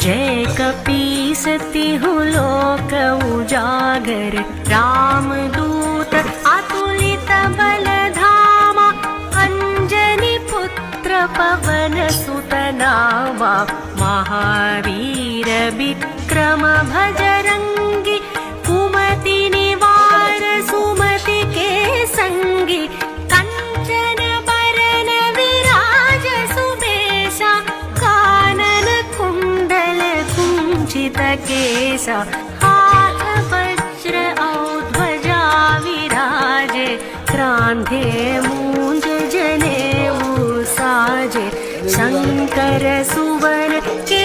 जय कपीसतिहु लोक उजागर, रामदूत अतुलित बलधामा, अंजनी पुत्र पवन सुत नामा, महावीर विक्रम भजरंगी, कुमति निवार सुमति के संगी, कंचन बरन विराज सुबेशा, कानन कुंडल कुंचित केसा, हाथ वज्र औ ध्वजा विराजे, क्रांधे मूंज जनेऊ साजे, शंकर सुवन के